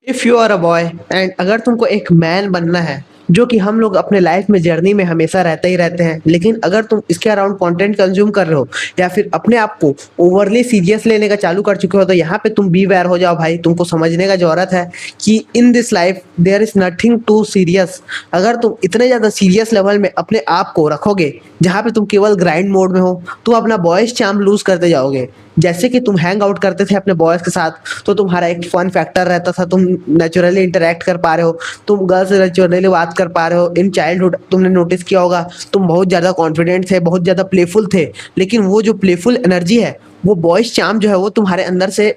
If you are a boy and अगर तुमको एक मैन बनना है, जो कि हम लोग अपने लाइफ में जर्नी में हमेशा रहते ही रहते हैं, लेकिन अगर तुम इसके अराउंड कंटेंट कंज्यूम कर रहे हो या फिर अपने आप को ओवरली सीरियस लेने का चालू कर चुके हो, तो यहाँ पे तुम बी वेयर हो जाओ भाई। तुमको समझने का जरूरत है कि in this life there is nothing too serious. अगर तुम इतने ज्यादा सीरियस लेवल में अपने आप को रखोगे जहाँ पे तुम केवल ग्राइंड मोड में हो, तो अपना बॉयज चार्म लूज करते जाओगे। जैसे कि तुम हैंग आउट करते थे अपने बॉयज के साथ, तो तुम्हारा एक फन फैक्टर रहता था, तुम नेचुरली इंटरेक्ट कर पा रहे हो, तुम गर्ल्स से नेचुरली बात कर पा रहे हो। इन चाइल्डहुड तुमने नोटिस किया होगा, तुम बहुत ज्यादा कॉन्फिडेंट थे, बहुत ज्यादा प्लेफुल थे, लेकिन वो जो प्लेफुल एनर्जी है, वो बॉयज चार्म जो है, वो तुम्हारे अंदर से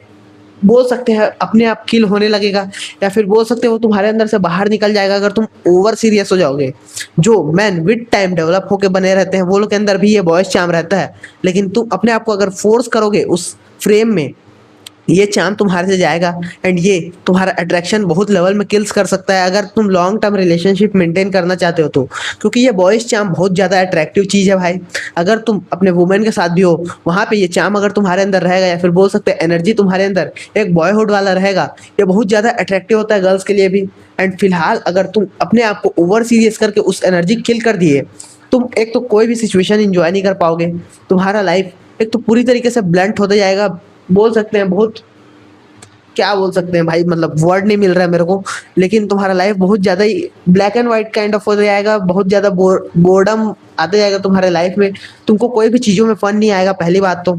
बोल सकते हैं अपने आप किल होने लगेगा, या फिर बोल सकते हो वो तुम्हारे अंदर से बाहर निकल जाएगा अगर तुम ओवर सीरियस हो जाओगे। जो मैन विद टाइम डेवलप होके बने रहते हैं, वो लोग के अंदर भी ये बॉयज चार्म रहता है, लेकिन तुम अपने आप को अगर फोर्स करोगे उस फ्रेम में, ये चार्म तुम्हारे से जाएगा एंड ये तुम्हारा अट्रैक्शन बहुत लेवल में किल्स कर सकता है अगर तुम लॉन्ग टर्म रिलेशनशिप मेंटेन करना चाहते हो तो। क्योंकि ये बॉयज चार्म बहुत ज़्यादा अट्रैक्टिव चीज़ है भाई। अगर तुम अपने वुमेन के साथ भी हो, वहाँ पे ये चार्म अगर तुम्हारे अंदर रहेगा, या फिर बोल सकते हैं एनर्जी तुम्हारे अंदर एक बॉयहुड वाला रहेगा, ये बहुत ज़्यादा अट्रैक्टिव होता है गर्ल्स के लिए भी। एंड फिलहाल अगर तुम अपने आप को ओवर सीरियस करके उस एनर्जी किल कर दिए, तुम एक तो कोई भी सिचुएशन इंजॉय नहीं कर पाओगे। तुम्हारा लाइफ एक तो पूरी तरीके से ब्लंट होता जाएगा। बोल सकते हैं बहुत, क्या बोल सकते हैं भाई, मतलब वर्ड नहीं मिल रहा है मेरे को, लेकिन तुम्हारा लाइफ बहुत ज्यादा ही black and white kind of हो जाएगा। बहुत ज्यादा बोर्डम आते जाएगा तुम्हारे लाइफ में। तुमको कोई भी चीजों में फन नहीं आएगा। पहली बात तो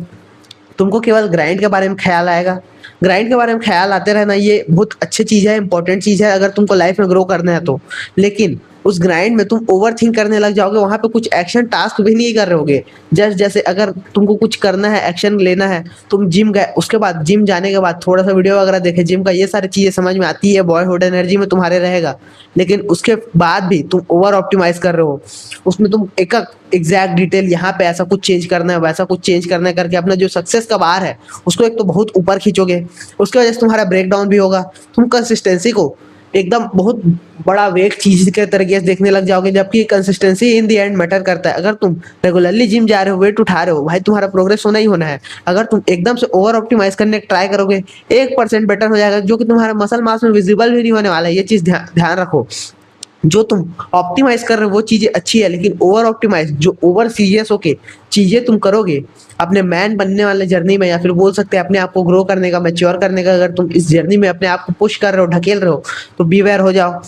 तुमको केवल ग्राइंड के बारे में ख्याल आएगा। ग्राइंड के बारे में ख्याल आते रहना ये बहुत अच्छी चीज़ है, इंपॉर्टेंट चीज़ है अगर तुमको लाइफ में ग्रो करना है तो। लेकिन उस ग्राइंड में तुम ओवर थिंक करने लग जाओगे, वहां पे कुछ एक्शन टास्क भी नहीं कर रहे होगे। जस्ट जैसे अगर तुमको कुछ करना है, एक्शन लेना है, तुम जिम गए, उसके बाद जिम जाने के बाद थोड़ा सा वीडियो वगैरह देखे जिम का, ये सारी चीज़ें समझ में आती है, बॉयहुड एनर्जी में तुम्हारे रहेगा। लेकिन उसके बाद भी तुम ओवर ऑप्टिमाइज कर रहे हो, उसमें तुम एक एग्जैक्ट डिटेल, यहाँ पे ऐसा कुछ चेंज करना है, वैसा कुछ चेंज करना है करके अपना जो सक्सेस का बार है उसको एक तो बहुत ऊपर खींचोगे। उसकी वजह से तुम्हारा ब्रेक डाउन भी होगा। तुम कंसिस्टेंसी को एकदम बहुत बड़ा वेग चीज के तरीके से देखने लग जाओगे, जबकि consistency in the end matter करता है। अगर तुम रेगुलरली जिम जा रहे हो, वेट उठा रहे हो, भाई तुम्हारा प्रोग्रेस होना ही होना है। अगर तुम एकदम से ओवर ऑप्टिमाइज करने ट्राई करोगे, 1% बेटर हो जाएगा, जो कि तुम्हारा मसल मास में विजिबल भी नहीं होने वाला है। ये चीज ध्यान रखो। जो तुम ऑप्टिमाइज कर रहे हो वो चीजें अच्छी है, लेकिन ओवर ऑप्टिमाइज, जो ओवर सीरियस होके चीजें तुम करोगे अपने मैन बनने वाले जर्नी में, या फिर बोल सकते हैं अपने आप को ग्रो करने का, मैच्योर करने का, अगर तुम इस जर्नी में अपने आप को पुश कर रहे हो, ढकेल रहे हो, तो बीवेयर हो जाओ।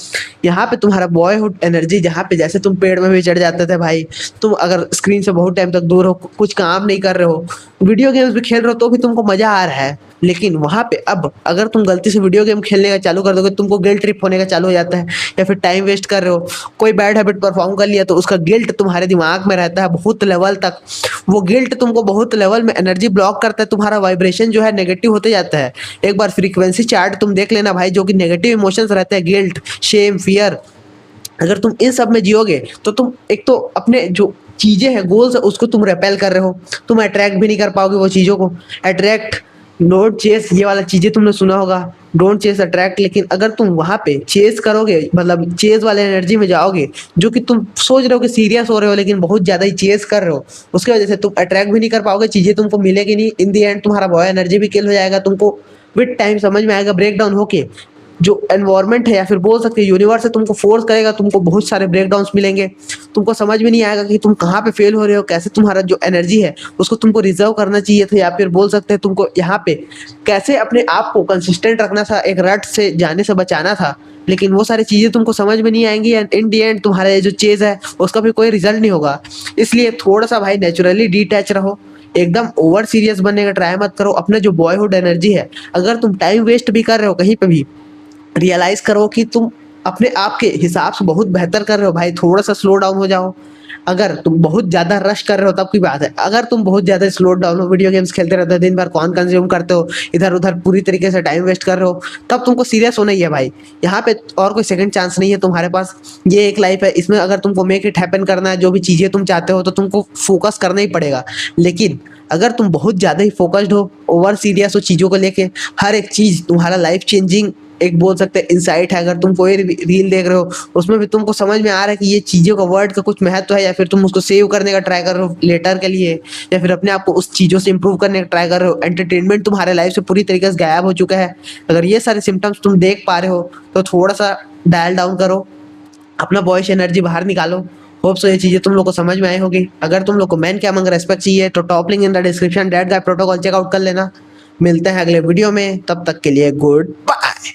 यहाँ पे तुम्हारा बॉयहुड एनर्जी, जहाँ पे जैसे तुम पेड़ में भी चढ़ जाते थे भाई, तुम अगर स्क्रीन से बहुत टाइम तक दूर हो, कुछ काम नहीं कर रहे हो, वीडियो गेम्स भी खेल रहे हो, तो भी तुमको मजा आ रहा है, लेकिन वहां पे अब अगर तुम गलती से वीडियो गेम खेलने का चालू कर दोगे, तुमको गिल्ट ट्रिप होने का चालू हो जाता है, या फिर टाइम वेस्ट कर रहे हो, कोई बैड हैबिट परफॉर्म कर लिया तो उसका गिल्ट तुम्हारे दिमाग में रहता है बहुत लेवल तक। वो गिल्ट तुमको बहुत लेवल में एनर्जी ब्लॉक करता है, तुम्हारा वाइब्रेशन जो है नेगेटिव होते जाता है। एक बार फ्रीक्वेंसी चार्ट तुम देख लेना भाई, जो कि नेगेटिव इमोशंस रहते हैं, गिल्ट, शेम, फियर, अगर तुम इन सब में जियोगे तो तुम एक तो अपने जो चीजें हैं, गोल्स है, उसको तुम रेपेल कर रहे हो, तुम अट्रैक्ट भी नहीं कर पाओगे वो चीजों को। अट्रैक्ट, डोंट चेस, ये वाला चीजें तुमने सुना होगा, डोंट चेस अट्रैक्ट। लेकिन अगर तुम वहां पे चेस करोगे, मतलब चेस वाले एनर्जी में जाओगे, जो कि तुम सोच रहे हो कि सीरियस हो रहे हो, लेकिन बहुत ज्यादा ही चेस कर रहे हो, उसकी वजह से तुम अट्रैक्ट भी नहीं कर पाओगे, चीजें तुमको मिलेगी नहीं। इन दी एंड तुम्हारा बॉय एनर्जी भी किल हो जाएगा। तुमको विद टाइम समझ में आएगा, ब्रेक डाउन होके जो एनवायरमेंट है, या फिर बोल सकते हैं यूनिवर्स है, तुमको फोर्स करेगा, तुमको बहुत सारे ब्रेकडाउन्स मिलेंगे। तुमको समझ में नहीं आएगा कि तुम कहाँ पे फेल हो रहे हो, कैसे तुम्हारा जो एनर्जी है उसको तुमको रिजर्व करना चाहिए था, या फिर बोल सकते हैं तुमको यहाँ पे कैसे अपने आप को कंसिस्टेंट रखना था, एक रट से जाने से बचाना था। लेकिन वो सारी चीजें तुमको समझ में नहीं आएंगी, एंड इन दी एंड तुम्हारा ये जो चेज है उसका भी कोई रिजल्ट नहीं होगा। इसलिए थोड़ा सा भाई नेचुरली डिटैच रहो, एकदम ओवर सीरियस बनने का ट्राई मत करो। अपने जो बॉयहुड एनर्जी है, अगर तुम टाइम वेस्ट भी कर रहे हो कहीं पे भी, रियलाइज करो कि तुम अपने आप के हिसाब से बहुत बेहतर कर रहे हो भाई। थोड़ा सा स्लो डाउन हो जाओ। अगर तुम बहुत ज्यादा रश कर रहे हो तब की बात है। अगर तुम बहुत ज्यादा स्लो डाउन हो, वीडियो गेम्स खेलते रहते हो, दिन भर कौन कंज्यूम करते हो, इधर उधर पूरी तरीके से टाइम वेस्ट कर रहे हो, तब तुमको सीरियस होना ही है भाई। यहाँ पे और कोई सेकंड चांस नहीं है तुम्हारे पास। ये एक लाइफ है, इसमें अगर तुमको मेक इट हैपन करना है, जो भी चीजें तुम चाहते हो, तो तुमको फोकस करना ही पड़ेगा। लेकिन अगर तुम बहुत ज्यादा ही फोकस्ड हो, ओवर सीरियस हो चीजों को लेके, हर एक चीज तुम्हारा लाइफ चेंजिंग एक बोल सकते हैं इंसाइट है। अगर तुम कोई रील देख रहे हो उसमें भी तुमको समझ में आ रहा है कि ये चीज़ों का वर्ड का कुछ महत्व है, या फिर तुम उसको सेव करने का ट्राई कर रहे हो लेटर के लिए, या फिर अपने आप को उस चीज़ों से इंप्रूव करने का ट्राई कर रहे हो, एंटरटेनमेंट तुम्हारे लाइफ से पूरी तरीके से गायब हो चुका है, अगर ये सारे सिम्टम्स तुम देख पा रहे हो तो थोड़ा सा डायल डाउन करो, अपना बॉयश एनर्जी बाहर निकालो। होप सो ये चीजें तुम लोग को समझ में आई होगी। अगर तुम लोग को मैन के अमंग रेस्पेक्ट चाहिए तो top link in the description that guy protocol check out कर लेना। मिलते हैं अगले वीडियो में, तब तक के लिए गुड बाय।